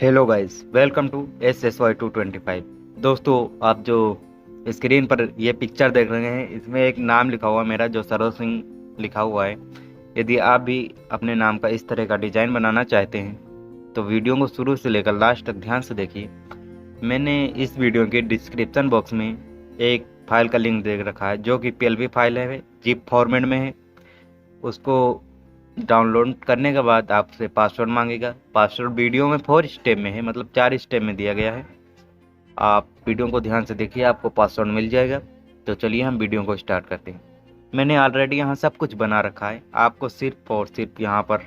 Hello guys, welcome to SSY225। दोस्तों, आप जो स्क्रीन पर ये पिक्चर देख रहे हैं, इसमें एक नाम लिखा हुआ है मेरा, जो सरोज सिंह लिखा हुआ है। यदि आप भी अपने नाम का इस तरह का डिज़ाइन बनाना चाहते हैं तो वीडियो को शुरू से लेकर लास्ट तक ध्यान से देखिए। मैंने इस वीडियो के डिस्क्रिप्शन बॉक्स में एक फाइल का लिंक दे रखा है, जो कि PLB फाइल है, जिप फॉर्मेट में है। उसको डाउनलोड करने के बाद आपसे पासवर्ड मांगेगा। पासवर्ड वीडियो में 4 स्टेप में है, मतलब 4 स्टेप में दिया गया है। आप वीडियो को ध्यान से देखिए, आपको पासवर्ड मिल जाएगा। तो चलिए हम वीडियो को स्टार्ट करते हैं। मैंने ऑलरेडी यहाँ सब कुछ बना रखा है। आपको सिर्फ और सिर्फ यहाँ पर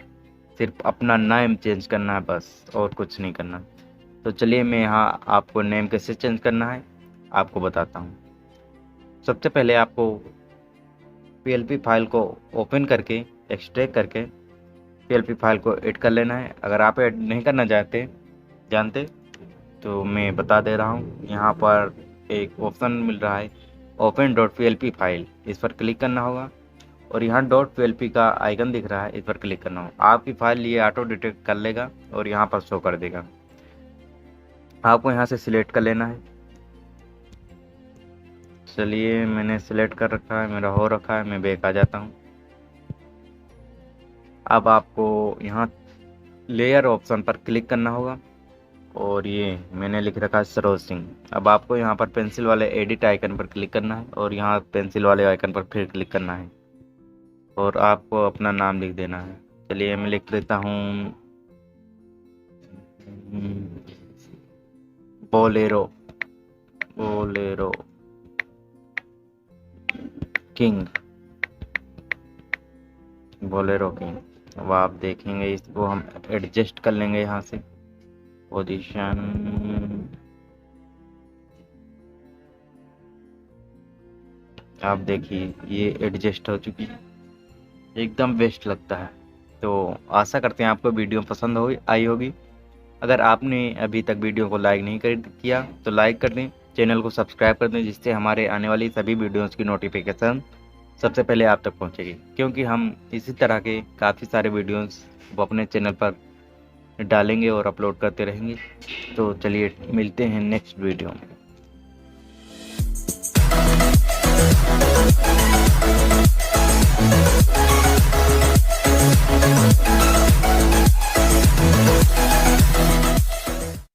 सिर्फ अपना नेम चेंज करना है, बस, और कुछ नहीं करना। तो चलिए मैं यहाँ आपको नेम कैसे चेंज करना है आपको बताता हूँ। सबसे पहले आपको PLB फाइल को ओपन करके एक्सट्रैक्ट करके PLB फाइल को ऐड कर लेना है। अगर आप ऐड नहीं करना जानते तो मैं बता दे रहा हूँ। यहाँ पर एक ऑप्शन मिल रहा है, ओपन .PLB फाइल, इस पर क्लिक करना होगा और यहाँ .PLB का आइकन दिख रहा है, इस पर क्लिक करना होगा। आपकी फाइल ये ऑटो डिटेक्ट कर लेगा और यहाँ पर शो कर देगा। आपको यहाँ से सिलेक्ट कर लेना है। चलिए मैंने सिलेक्ट कर रखा है, मेरा हो रखा है। मैं बैक आ जाता हूँ। अब आपको यहाँ लेयर ऑप्शन पर क्लिक करना होगा और ये मैंने लिख रखा है सरोज सिंह। अब आपको यहाँ पर पेंसिल वाले एडिट आइकन पर क्लिक करना है और यहाँ पेंसिल वाले आइकन पर फिर क्लिक करना है और आपको अपना नाम लिख देना है। चलिए मैं लिख देता हूँ बोलेरो किंग। अब आप देखेंगे, इसको हम एडजस्ट कर लेंगे यहाँ से पोजीशन। आप देखिए ये एडजस्ट हो चुकी है, एकदम बेस्ट लगता है। तो आशा करते हैं आपको वीडियो पसंद आई होगी। अगर आपने अभी तक वीडियो को लाइक नहीं किया तो लाइक कर दें, चैनल को सब्सक्राइब कर दें, जिससे हमारे आने वाली सभी वीडियोस की नोटिफिकेशन सबसे पहले आप तक पहुंचेगी, क्योंकि हम इसी तरह के काफ़ी सारे वीडियोस वो अपने चैनल पर डालेंगे और अपलोड करते रहेंगे। तो चलिए मिलते हैं नेक्स्ट वीडियो में।